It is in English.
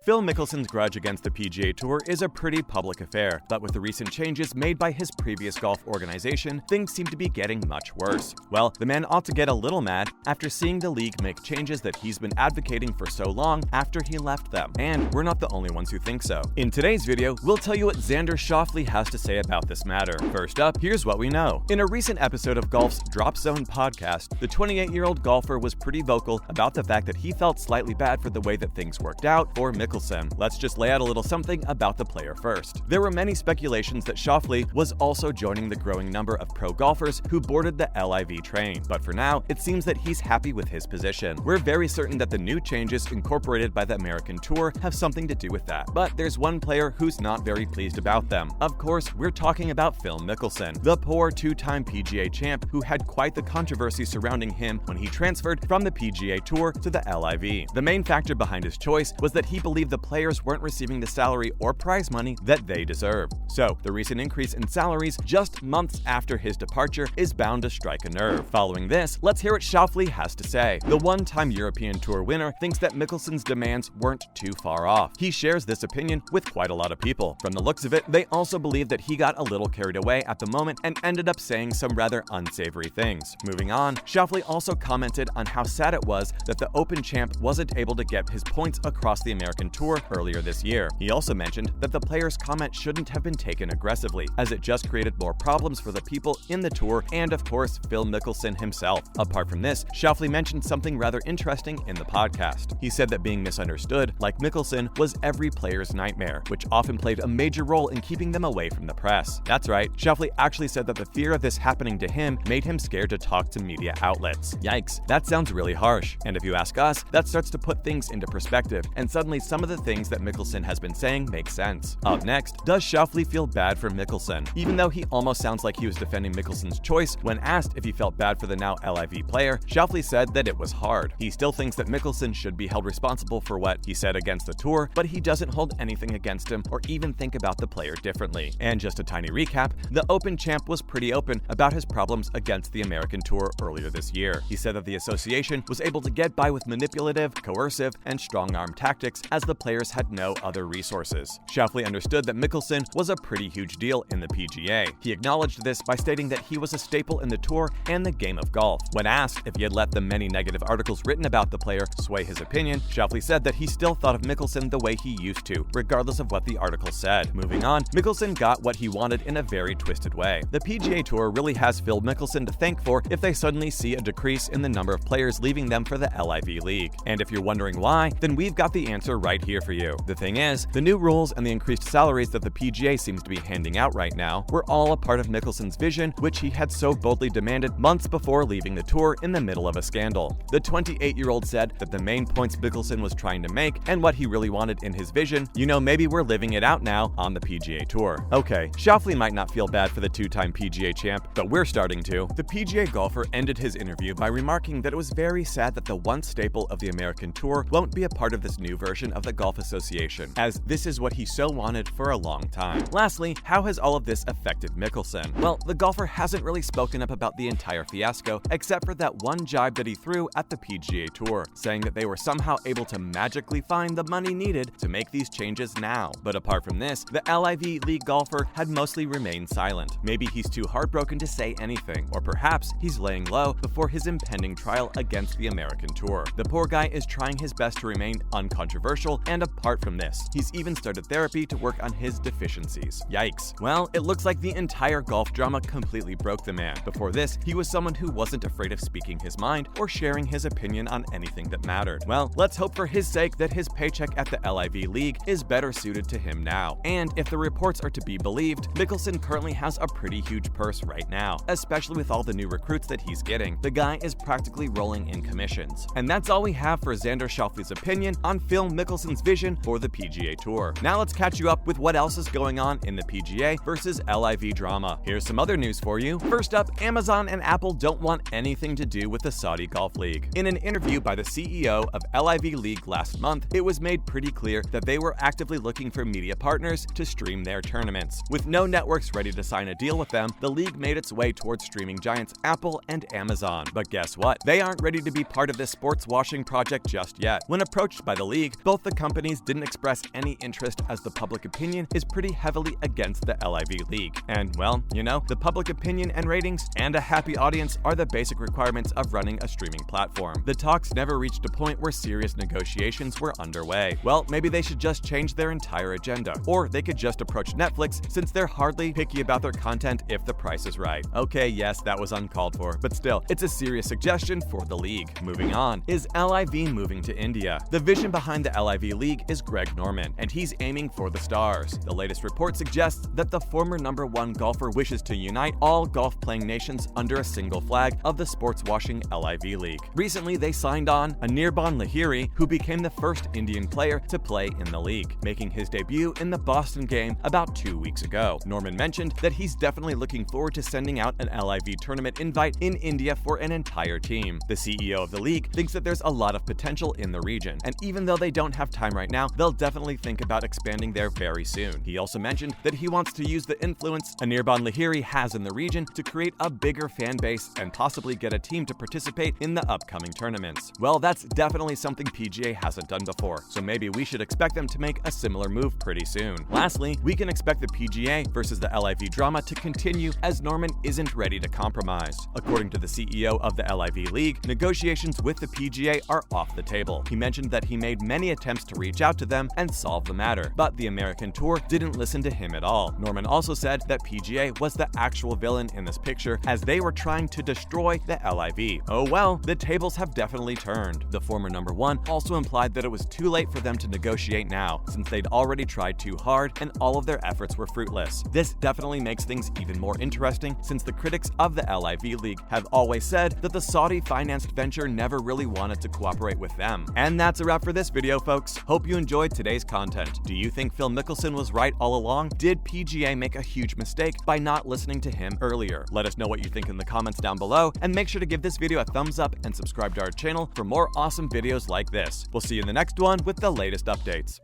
Phil Mickelson's grudge against the PGA Tour is a pretty public affair, but with the recent changes made by his previous golf organization, things seem to be getting much worse. Well, the man ought to get a little mad after seeing the league make changes that he's been advocating for so long after he left them. And we're not the only ones who think so. In today's video, we'll tell you what Xander Schauffele has to say about this matter. First up, here's what we know. In a recent episode of Golf's Drop Zone podcast, the 28-year-old golfer was pretty vocal about the fact that he felt slightly bad for the way that things worked out for Mickelson. Let's just lay out a little something about the player first. There were many speculations that Schauffele was also joining the growing number of pro golfers who boarded the LIV train, but for now, it seems that he's happy with his position. We're very certain that the new changes incorporated by the American Tour have something to do with that, but there's one player who's not very pleased about them. Of course, we're talking about Phil Mickelson, the poor two-time PGA champ who had quite the controversy surrounding him when he transferred from the PGA Tour to the LIV. The main factor behind his choice was that he believed the players weren't receiving the salary or prize money that they deserved. So, the recent increase in salaries just months after his departure is bound to strike a nerve. Following this, let's hear what Schauffele has to say. The one-time European Tour winner thinks that Mickelson's demands weren't too far off. He shares this opinion with quite a lot of people. From the looks of it, they also believe that he got a little carried away at the moment and ended up saying some rather unsavory things. Moving on, Schauffele also commented on how sad it was that the Open champ wasn't able to get his points across the American Tour earlier this year. He also mentioned that the player's comment shouldn't have been taken aggressively, as it just created more problems for the people in the tour and, of course, Phil Mickelson himself. Apart from this, Schauffele mentioned something rather interesting in the podcast. He said that being misunderstood, like Mickelson, was every player's nightmare, which often played a major role in keeping them away from the press. That's right, Schauffele actually said that the fear of this happening to him made him scared to talk to media outlets. Yikes, that sounds really harsh. And if you ask us, that starts to put things into perspective, and suddenly some of the things that Mickelson has been saying make sense. Up next, does Schauffele feel bad for Mickelson? Even though he almost sounds like he was defending Mickelson's choice when asked if he felt bad for the now LIV player, Schauffele said that it was hard. He still thinks that Mickelson should be held responsible for what he said against the tour, but he doesn't hold anything against him or even think about the player differently. And just a tiny recap, the Open champ was pretty open about his problems against the American Tour earlier this year. He said that the association was able to get by with manipulative, coercive, and strong-arm tactics as the players had no other resources. Schauffele understood that Mickelson was a pretty huge deal in the PGA. He acknowledged this by stating that he was a staple in the tour and the game of golf. When asked if he had let the many negative articles written about the player sway his opinion, Schauffele said that he still thought of Mickelson the way he used to, regardless of what the article said. Moving on, Mickelson got what he wanted in a very twisted way. The PGA Tour really has Phil Mickelson to thank for if they suddenly see a decrease in the number of players leaving them for the LIV League. And if you're wondering why, then we've got the answer right here for you. The thing is, the new rules and the increased salaries that the PGA seems to be handing out right now were all a part of Mickelson's vision, which he had so boldly demanded months before leaving the tour in the middle of a scandal. The 28-year-old said that the main points Mickelson was trying to make and what he really wanted in his vision, maybe we're living it out now on the PGA Tour. Okay, Schauffele might not feel bad for the two-time PGA champ, but we're starting to. The PGA golfer ended his interview by remarking that it was very sad that the once staple of the American Tour won't be a part of this new version of the Golf Association, as this is what he so wanted for a long time. Lastly, how has all of this affected Mickelson? Well, the golfer hasn't really spoken up about the entire fiasco, except for that one jibe that he threw at the PGA Tour, saying that they were somehow able to magically find the money needed to make these changes now. But apart from this, the LIV League golfer had mostly remained silent. Maybe he's too heartbroken to say anything, or perhaps he's laying low before his impending trial against the American Tour. The poor guy is trying his best to remain uncontroversial, and apart from this, he's even started therapy to work on his deficiencies. Yikes. Well, it looks like the entire golf drama completely broke the man. Before this, he was someone who wasn't afraid of speaking his mind or sharing his opinion on anything that mattered. Well, let's hope for his sake that his paycheck at the LIV League is better suited to him now. And if the reports are to be believed, Mickelson currently has a pretty huge purse right now, especially with all the new recruits that he's getting. The guy is practically rolling in commissions. And that's all we have for Xander Schauffele's opinion on Phil Mickelson's vision for the PGA Tour. Now let's catch you up with what else is going on in the PGA versus LIV drama. Here's some other news for you. First up, Amazon and Apple don't want anything to do with the Saudi Golf League. In an interview by the CEO of LIV League last month, it was made pretty clear that they were actively looking for media partners to stream their tournaments. With no networks ready to sign a deal with them, the league made its way towards streaming giants Apple and Amazon. But guess what? They aren't ready to be part of this sports washing project just yet. When approached by the league, both the the companies didn't express any interest as the public opinion is pretty heavily against the LIV League. And, well, you know, the public opinion and ratings and a happy audience are the basic requirements of running a streaming platform. The talks never reached a point where serious negotiations were underway. Well, maybe they should just change their entire agenda. Or they could just approach Netflix, since they're hardly picky about their content if the price is right. Okay, yes, that was uncalled for, but still, it's a serious suggestion for the league. Moving on, is LIV moving to India? The vision behind the LIV League is Greg Norman, and he's aiming for the stars. The latest report suggests that the former #1 golfer wishes to unite all golf-playing nations under a single flag of the sports-washing LIV League. Recently, they signed on Anirban Lahiri, who became the first Indian player to play in the league, making his debut in the Boston game about 2 weeks ago. Norman mentioned that he's definitely looking forward to sending out an LIV tournament invite in India for an entire team. The CEO of the league thinks that there's a lot of potential in the region, and even though they don't have time right now, they'll definitely think about expanding there very soon. He also mentioned that he wants to use the influence Anirban Lahiri has in the region to create a bigger fan base and possibly get a team to participate in the upcoming tournaments. Well, that's definitely something PGA hasn't done before, so maybe we should expect them to make a similar move pretty soon. Lastly, we can expect the PGA versus the LIV drama to continue as Norman isn't ready to compromise. According to the CEO of the LIV League, negotiations with the PGA are off the table. He mentioned that he made many attempts to reach out to them and solve the matter, but the American Tour didn't listen to him at all. Norman also said that PGA was the actual villain in this picture, as they were trying to destroy the LIV. Oh well, the tables have definitely turned. The former #1 also implied that it was too late for them to negotiate now, since they'd already tried too hard and all of their efforts were fruitless. This definitely makes things even more interesting, since the critics of the LIV League have always said that the Saudi-financed venture never really wanted to cooperate with them. And that's a wrap for this video, folks. Hope you enjoyed today's content. Do you think Phil Mickelson was right all along? Did PGA make a huge mistake by not listening to him earlier? Let us know what you think in the comments down below, and make sure to give this video a thumbs up and subscribe to our channel for more awesome videos like this. We'll see you in the next one with the latest updates.